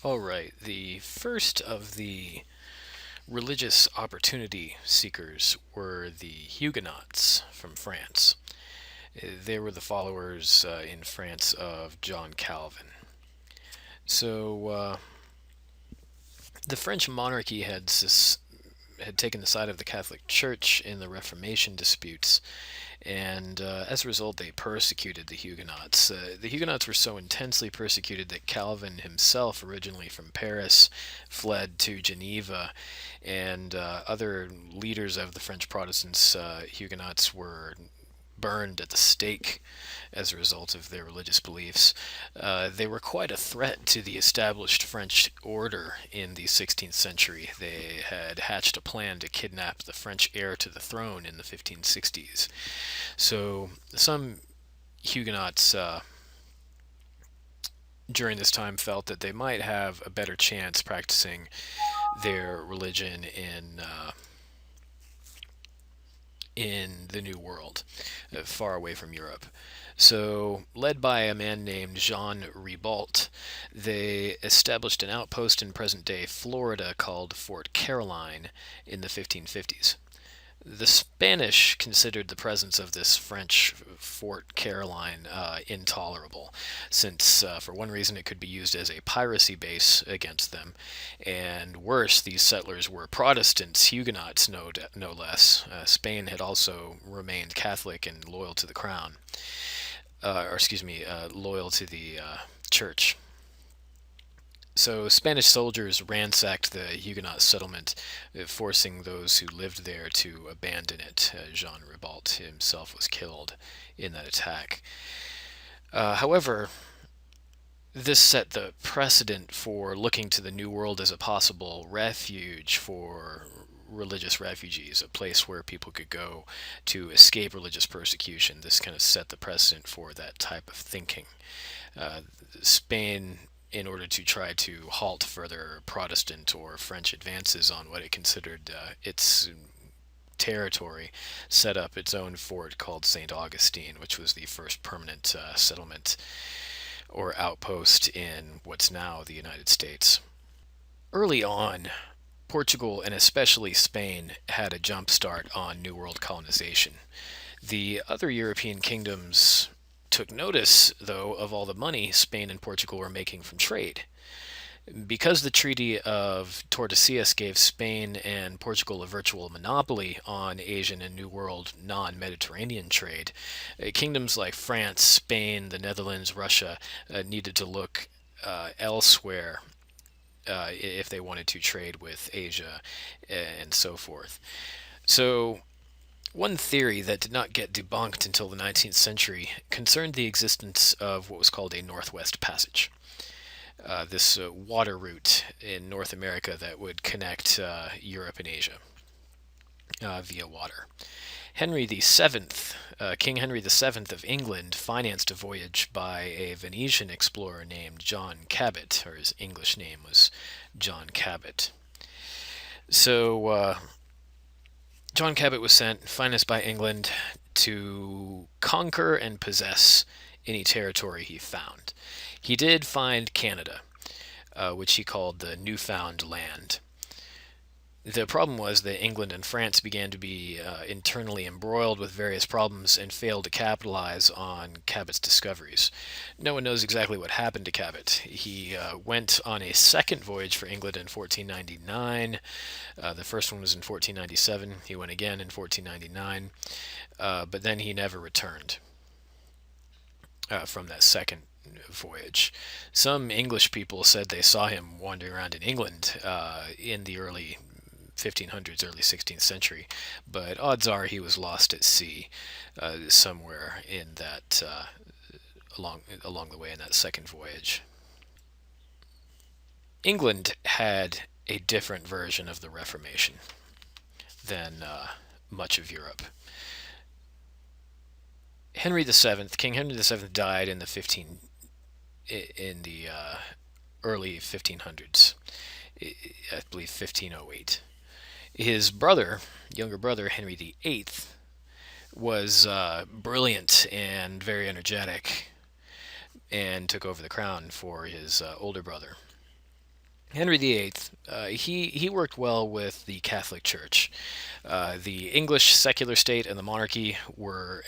All right, the first of the religious opportunity seekers were the Huguenots from France. They were the followers in France of John Calvin. So the French monarchy had taken the side of the Catholic Church in the Reformation disputes, and as a result, they persecuted the Huguenots. The Huguenots were so intensely persecuted that Calvin himself, originally from Paris, fled to Geneva, and other leaders of the French Protestants, Huguenots, were burned at the stake as a result of their religious beliefs. They were quite a threat to the established French order in the 16th century. They had hatched a plan to kidnap the French heir to the throne in the 1560s. So some Huguenots during this time felt that they might have a better chance practicing their religion in the New World, far away from Europe. So, led by a man named Jean Ribault, they established an outpost in present day Florida called Fort Caroline in the 1550s. The Spanish considered the presence of this French Fort Caroline intolerable, since, for one reason, it could be used as a piracy base against them, and worse, these settlers were Protestants, Huguenots, no less. Spain had also remained Catholic and loyal to the crown, loyal to the church. So Spanish soldiers ransacked the Huguenot settlement, forcing those who lived there to abandon it. Jean Ribault himself was killed in that attack. However, this set the precedent for looking to the New World as a possible refuge for religious refugees, a place where people could go to escape religious persecution. This kind of set the precedent for that type of thinking. Spain, in order to try to halt further Protestant or French advances on what it considered its territory, set up its own fort called St. Augustine, which was the first permanent settlement or outpost in what's now the United States. Early on, Portugal and especially Spain had a jump start on New World colonization. The other European kingdoms took notice, though, of all the money Spain and Portugal were making from trade. Because the Treaty of Tordesillas gave Spain and Portugal a virtual monopoly on Asian and New World non-Mediterranean trade, kingdoms like France, Spain, the Netherlands, Russia needed to look elsewhere if they wanted to trade with Asia and so forth. So, one theory that did not get debunked until the 19th century concerned the existence of what was called a Northwest Passage. This water route in North America that would connect Europe and Asia via water. King Henry VII of England, financed a voyage by a Venetian explorer named John Cabot, or his English name was John Cabot. So, John Cabot was sent, financed by England, to conquer and possess any territory he found. He did find Canada, which he called the Newfound Land. The problem was that England and France began to be internally embroiled with various problems and failed to capitalize on Cabot's discoveries. No one knows exactly what happened to Cabot. He went on a second voyage for England in 1499. The first one was in 1497. He went again in 1499, but then he never returned from that second voyage. Some English people said they saw him wandering around in England in the early 1500s, early 16th century, but odds are he was lost at sea somewhere in that along the way in that second voyage. England had a different version of the Reformation than much of Europe. King Henry VII died in the early 1500s, I believe 1508. His younger brother, Henry VIII, was brilliant and very energetic and took over the crown for his older brother. Henry VIII, he worked well with the Catholic Church. The English secular state and the monarchy were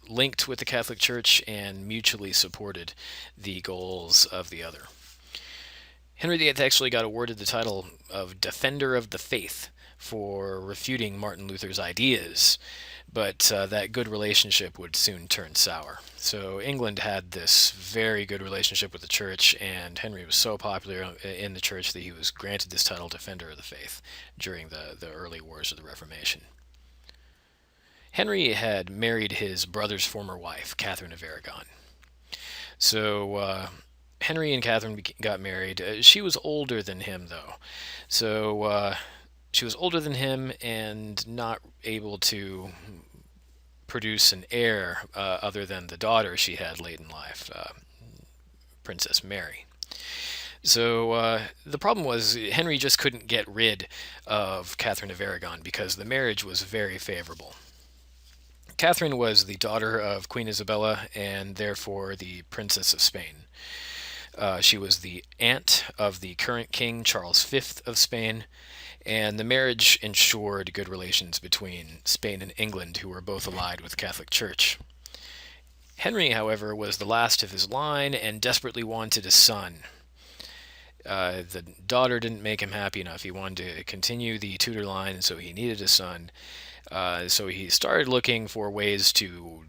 linked with the Catholic Church and mutually supported the goals of the other. Henry VIII actually got awarded the title of Defender of the Faith for refuting Martin Luther's ideas, but that good relationship would soon turn sour. So England had this very good relationship with the church, and Henry was so popular in the church that he was granted this title, Defender of the Faith, during the early wars of the Reformation. Henry had married his brother's former wife, Catherine of Aragon. So Henry and Catherine got married. She was older than him, though. So she was older than him and not able to produce an heir other than the daughter she had late in life, Princess Mary. So the problem was Henry just couldn't get rid of Catherine of Aragon because the marriage was very favorable. Catherine was the daughter of Queen Isabella and therefore the Princess of Spain. She was the aunt of the current king, Charles V of Spain, and the marriage ensured good relations between Spain and England, who were both allied with the Catholic Church. Henry, however, was the last of his line and desperately wanted a son. The daughter didn't make him happy enough. He wanted to continue the Tudor line, and so he needed a son. So he started looking for ways to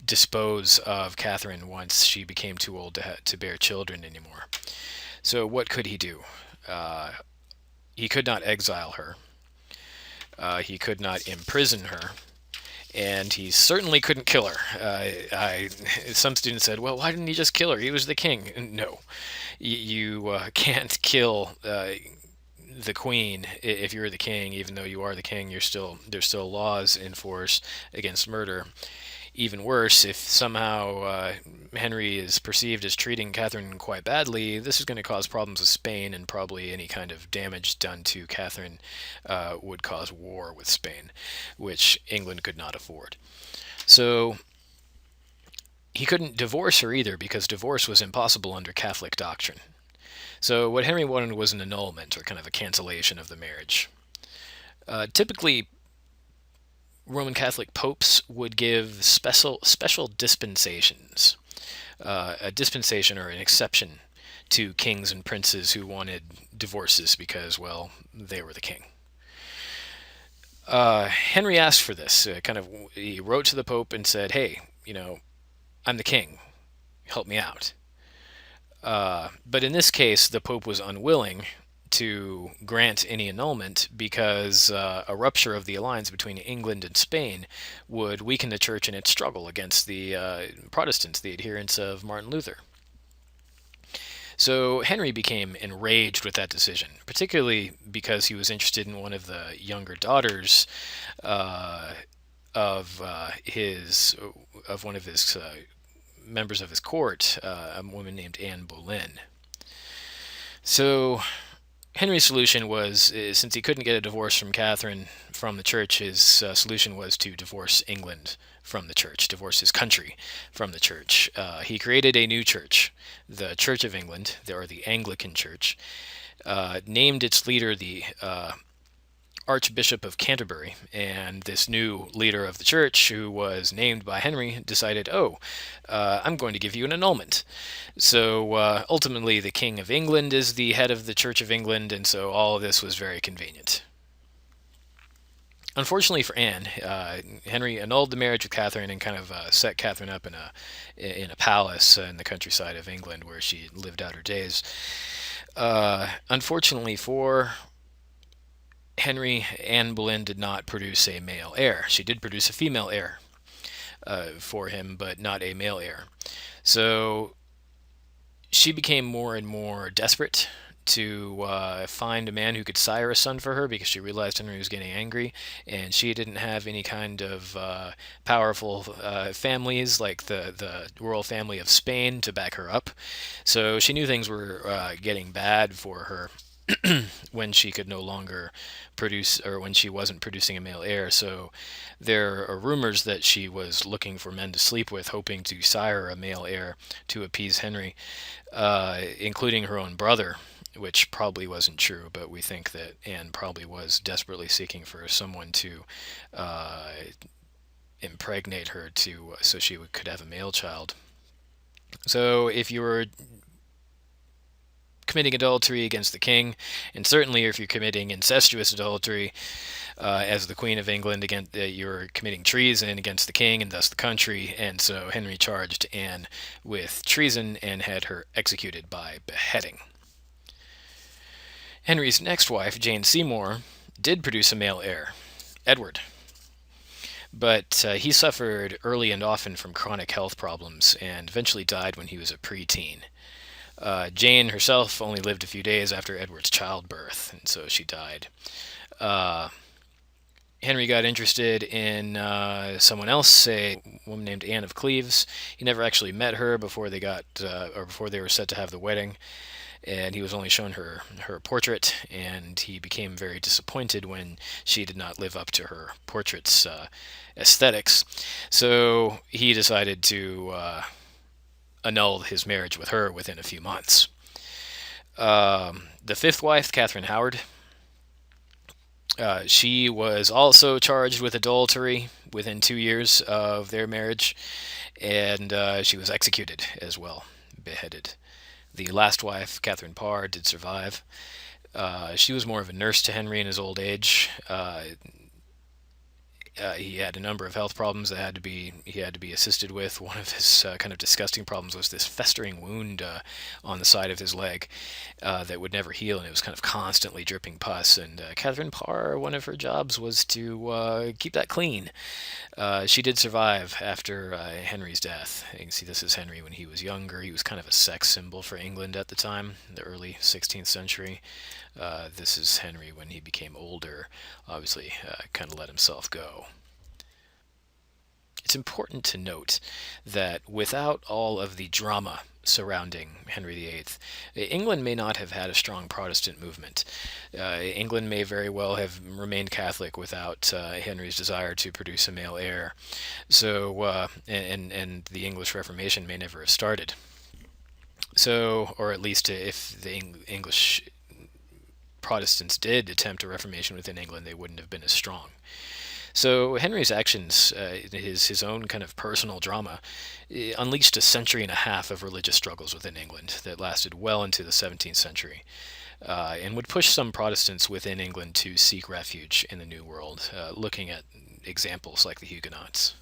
dispose of Catherine once she became too old to bear children anymore. So what could he do? He could not exile her. He could not imprison her. And he certainly couldn't kill her. Some students said, well, why didn't he just kill her? He was the king. No. You can't kill the queen if you're the king. Even though you are the king, there's still laws in force against murder. Even worse, if somehow Henry is perceived as treating Catherine quite badly, this is going to cause problems with Spain, and probably any kind of damage done to Catherine would cause war with Spain, which England could not afford. So he couldn't divorce her either, because divorce was impossible under Catholic doctrine. So what Henry wanted was an annulment, or kind of a cancellation of the marriage. Typically, Roman Catholic popes would give special dispensations. A dispensation, or an exception, to kings and princes who wanted divorces because, well, they were the king. Henry asked for this. He wrote to the Pope and said, hey, I'm the king. Help me out. But in this case, the Pope was unwilling to grant any annulment because a rupture of the alliance between England and Spain would weaken the church in its struggle against the Protestants, the adherents of Martin Luther. So Henry became enraged with that decision, particularly because he was interested in one of the younger daughters of one of his members of his court, a woman named Anne Boleyn. So Henry's solution was, since he couldn't get a divorce from Catherine from the church, his solution was to divorce England from the church, divorce his country from the church. He created a new church, the Church of England, or the Anglican Church, named its leader the Archbishop of Canterbury, and this new leader of the church, who was named by Henry, decided, I'm going to give you an annulment. So ultimately the King of England is the head of the Church of England, and so all of this was very convenient. Unfortunately for Anne, Henry annulled the marriage with Catherine and kind of set Catherine up in a palace in the countryside of England where she lived out her days. Unfortunately for Henry, Anne Boleyn did not produce a male heir. She did produce a female heir for him, but not a male heir. So she became more and more desperate to find a man who could sire a son for her, because she realized Henry was getting angry, and she didn't have any kind of powerful families like the royal family of Spain to back her up. So she knew things were getting bad for her when she could no longer produce, or when she wasn't producing a male heir. So there are rumors that she was looking for men to sleep with, hoping to sire a male heir to appease Henry, including her own brother, which probably wasn't true, but we think that Anne probably was desperately seeking for someone to uh, impregnate her to so she could have a male child. So if you were committing adultery against the king, and certainly if you're committing incestuous adultery as the Queen of England, against you're committing treason against the king and thus the country. And so Henry charged Anne with treason and had her executed by beheading. Henry's next wife, Jane Seymour, did produce a male heir, Edward. But he suffered early and often from chronic health problems and eventually died when he was a preteen. Jane herself only lived a few days after Edward's childbirth, and so she died. Uh, Henry got interested in someone else, a woman named Anne of Cleves. He never actually met her before before they were set to have the wedding, and he was only shown her portrait, and he became very disappointed when she did not live up to her portrait's aesthetics. So he decided to annul his marriage with her within a few months. The fifth wife, Catherine Howard, she was also charged with adultery within 2 years of their marriage, and she was executed as well, beheaded. The last wife, Catherine Parr, did survive. She was more of a nurse to Henry in his old age. He had a number of health problems that he had to be assisted with. One of his kind of disgusting problems was this festering wound on the side of his leg that would never heal, and it was kind of constantly dripping pus. And Catherine Parr, one of her jobs was to keep that clean. She did survive after Henry's death. You can see this is Henry when he was younger. He was kind of a sex symbol for England at the time, the early 16th century. This is Henry when he became older, obviously kind of let himself go. It's important to note that without all of the drama surrounding Henry VIII, England may not have had a strong Protestant movement. England may very well have remained Catholic without Henry's desire to produce a male heir. So, and the English Reformation may never have started. So, or at least if the English Protestants did attempt a reformation within England, they wouldn't have been as strong. So Henry's actions, his own kind of personal drama, unleashed a century and a half of religious struggles within England that lasted well into the 17th century, and would push some Protestants within England to seek refuge in the New World, looking at examples like the Huguenots.